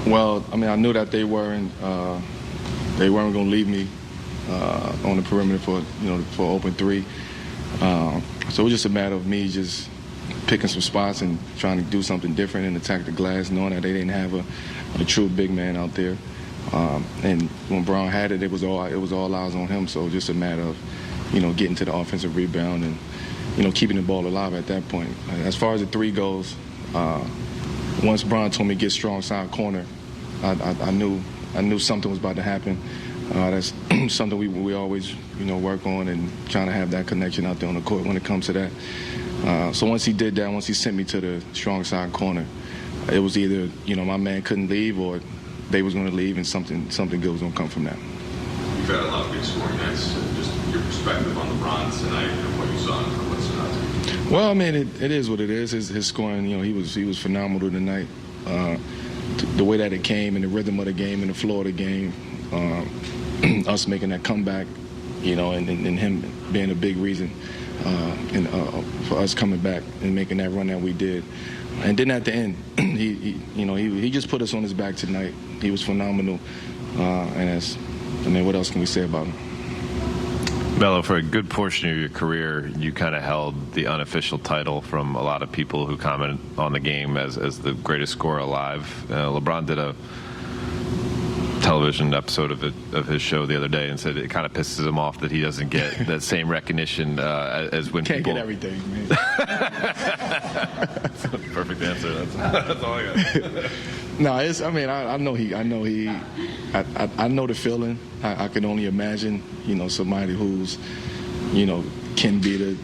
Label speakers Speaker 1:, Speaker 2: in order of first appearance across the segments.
Speaker 1: Well, I mean, I knew that they weren't going to leave me on the perimeter for open three. So it was just a matter of me just picking some spots and trying to do something different and attack the glass, knowing that they didn't have a true big man out there. And when Brown had it, it was all eyes on him. So just a matter of, getting to the offensive rebound and, keeping the ball alive at that point. As far as the three goes, once Brown told me to get strong side corner, I knew something was about to happen. That's something we always, work on and trying to have that connection out there on the court when it comes to that. So once he did that, once he sent me to the strong side corner, it was either, my man couldn't leave or they was going to leave and something good was going to come from that.
Speaker 2: You've had a lot of good scoring nights. Just your perspective on LeBron tonight and what you saw and what's not.
Speaker 1: Well, I mean, it is what it is. His scoring, he was phenomenal tonight. The way that it came and the rhythm of the game and the flow of the game, us making that comeback, and him being a big reason for us coming back and making that run that we did. And then at the end, he just put us on his back tonight. He was phenomenal. What else can we say about him?
Speaker 3: Melo, for a good portion of your career, you kind of held the unofficial title from a lot of people who comment on the game as the greatest scorer alive. LeBron did a television episode of his show the other day and said it kind of pisses him off that he doesn't get that same recognition as when
Speaker 1: Can't
Speaker 3: people...
Speaker 1: get everything, man.
Speaker 3: Perfect answer. That's all I got.
Speaker 1: No, I know the feeling. I can only imagine, somebody who's, can be the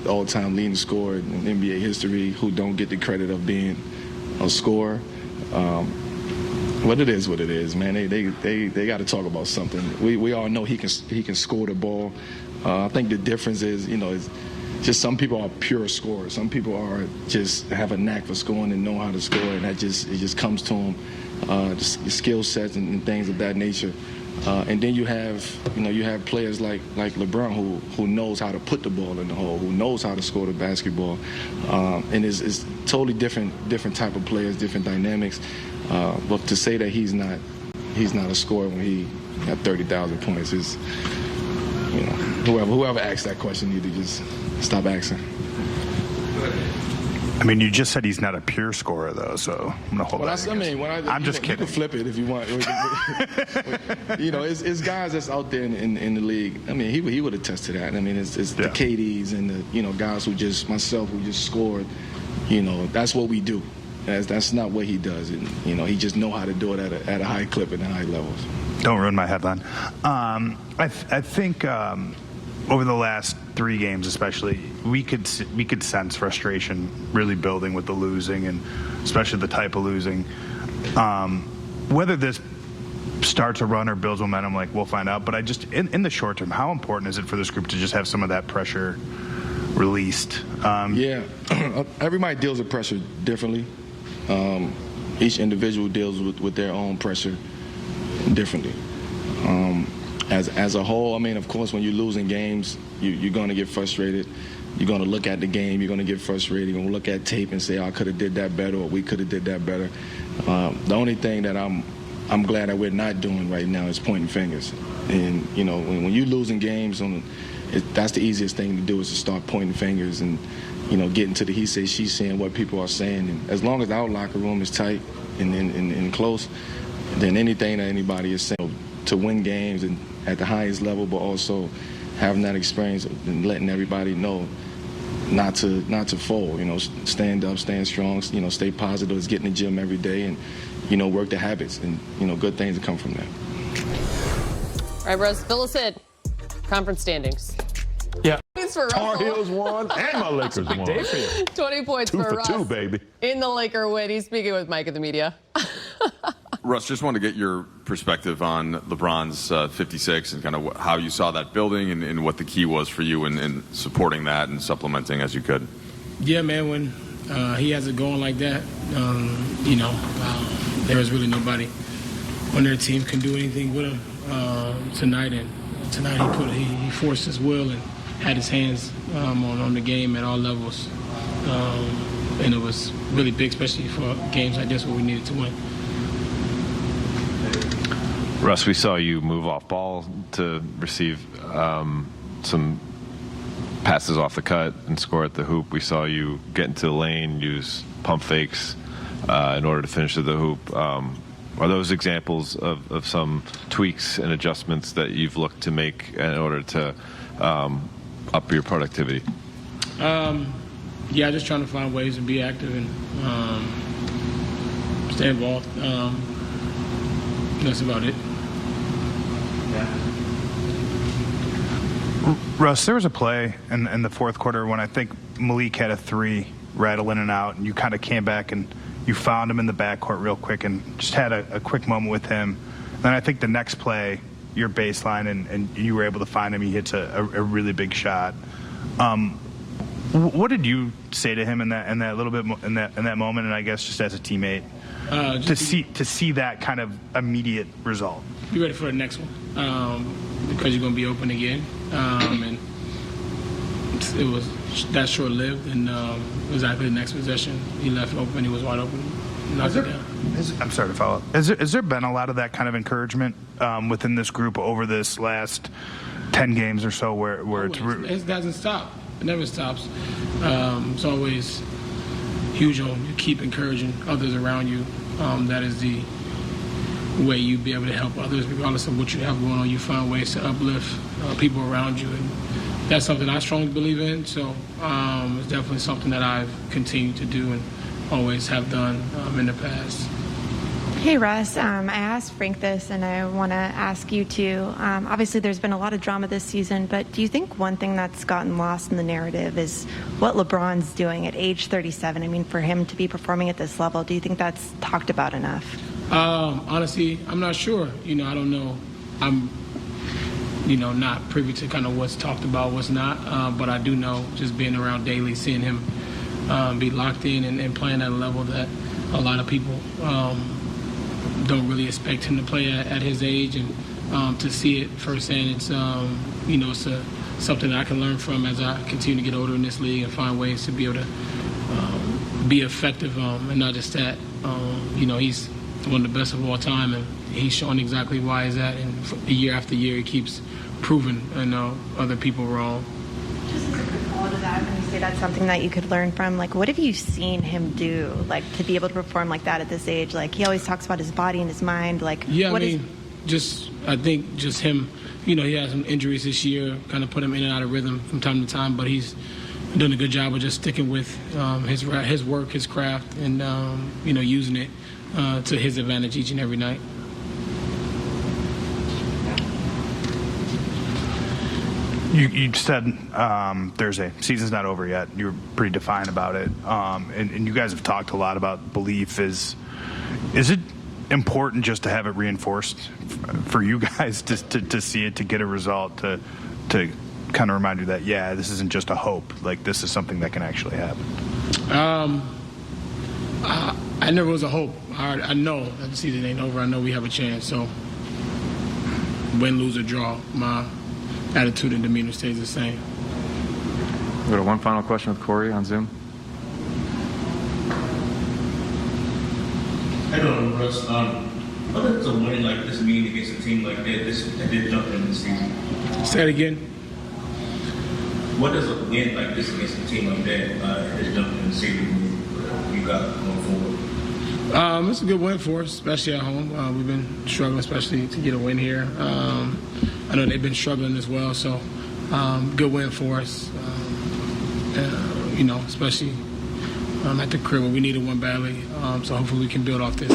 Speaker 1: all-time leading scorer in NBA history who don't get the credit of being a scorer. But it is what it is, man. They got to talk about something. We all know he can score the ball. I think the difference is, is just some people are pure scorers. Some people are just have a knack for scoring and know how to score, and it just comes to them. The skill sets and things of that nature. And then you have players like LeBron who knows how to put the ball in the hole, who knows how to score the basketball, and is totally different type of players, different dynamics. But to say that he's not a scorer when he got 30,000 points is, whoever asked that question need to just stop asking.
Speaker 4: I mean, you just said he's not a pure scorer, though, so I'm going to hold that. I'm just kidding.
Speaker 1: You can flip it if you want. It's guys that's out there in the league. I mean, he would attest to that. I mean, it's the KDs and the, guys who just scored. That's what we do. That's not what he does. And, he just know how to do it at a high clip and high levels.
Speaker 4: Don't ruin my headline. I think over the last 3 games especially, we could sense frustration really building with the losing, and especially the type of losing. Whether this starts a run or builds momentum, we'll find out. But in the short term, how important is it for this group to just have some of that pressure released?
Speaker 1: Everybody deals with pressure differently. Each individual deals with their own pressure differently. As a whole, I mean, of course, when you're losing games, you're going to get frustrated. You're going to look at the game. You're going to get frustrated. You're going to look at tape and say, I could have did that better, or we could have did that better. The only thing that I'm glad that we're not doing right now is pointing fingers. And, when you're losing games, that's the easiest thing to do is to start pointing fingers and, get into the he say, she saying, what people are saying. And as long as our locker room is tight and close, then anything that anybody is saying to win games and at the highest level, but also having that experience and letting everybody know not to fold, stand up, stand strong, stay positive, is getting in the gym every day and, work the habits and, good things that come from that.
Speaker 5: All right, Russ, fill us in. Conference standings.
Speaker 6: Yeah.
Speaker 7: Tar Heels won and my Lakers won.
Speaker 6: Day for you.
Speaker 5: 20 points for Russ.
Speaker 7: 2 for 2, baby.
Speaker 5: In the Laker win. He's speaking with Mike in the media.
Speaker 2: Russ, just wanted to get your perspective on LeBron's 56 and kind of how you saw that building and what the key was for you in supporting that and supplementing as you could.
Speaker 6: Yeah, man, when he has it going like that, there's really nobody on their team can do anything with him tonight. And tonight he forced his will and had his hands on the game at all levels. And it was really big, especially for games like this where we needed to win.
Speaker 3: Russ, we saw you move off ball to receive some passes off the cut and score at the hoop. We saw you get into the lane, use pump fakes in order to finish at the hoop. Are those examples of some tweaks and adjustments that you've looked to make in order to up your productivity?
Speaker 6: Yeah, just trying to find ways to be active and stay involved. That's about it.
Speaker 4: Russ, there was a play in the fourth quarter when I think Malik had a three rattle in and out, and you kind of came back and you found him in the backcourt real quick and just had a quick moment with him. Then I think the next play, your baseline, and you were able to find him. He hits a really big shot. What did you say to him in that little bit in that moment? And I guess just as a teammate, to see that kind of immediate result.
Speaker 6: Be ready for the next one because you're going to be open again, and it was that short-lived. And exactly the next possession, he left open. He was wide open. Knocked it down.
Speaker 4: I'm sorry to follow up. Has there been a lot of that kind of encouragement within this group over this last 10 games or so where
Speaker 6: it doesn't stop. It never stops. It's always huge on you keep encouraging others around you. That is the way you be able to help others regardless of what you have going on. You find ways to uplift people around you, and that's something I strongly believe in. So it's definitely something that I've continued to do and always have done in the past.
Speaker 8: Hey, Russ. I asked Frank this, and I want to ask you too. Obviously, there's been a lot of drama this season, but do you think one thing that's gotten lost in the narrative is what LeBron's doing at age 37? I mean, for him to be performing at this level, do you think that's talked about enough?
Speaker 6: Honestly, I'm not sure. I don't know. I'm, not privy to kind of what's talked about, what's not. But I do know, just being around daily, seeing him be locked in and playing at a level that a lot of people don't really expect him to play at his age, and to see it firsthand, it's it's something that I can learn from as I continue to get older in this league and find ways to be able to be effective, and not just that. He's one of the best of all time, and he's showing exactly why he's at, and year after year he keeps proving other people wrong.
Speaker 8: Just as a quick follow to that, when you say that's something that you could learn from, what have you seen him do, to be able to perform like that at this age? He always talks about his body and his mind. I think
Speaker 6: just him, he had some injuries this year, kind of put him in and out of rhythm from time to time, but he's done a good job of just sticking with his work, his craft, and, using it to his advantage each and every night.
Speaker 4: You said Thursday, season's not over yet. You were pretty defiant about it, and you guys have talked a lot about belief. Is it important just to have it reinforced for you guys to see it, to get a result, to kind of remind you that this isn't just a hope, this is something that can actually happen?
Speaker 6: I never was a hope. I know that the season ain't over. I know we have a chance. So win, lose, or draw, my attitude and demeanor stays the same.
Speaker 9: We got one final question with Corey on Zoom.
Speaker 10: Hello, Russ. What does a win like this mean against a team like that did jump in the season?
Speaker 6: Say it again.
Speaker 10: What does a win like this against a team like that that jumped in the season you got going forward?
Speaker 6: It's a good win for us, especially at home. We've been struggling, especially to get a win here. I know they've been struggling as well, so good win for us. Especially at the crib where we needed one badly. So hopefully we can build off this.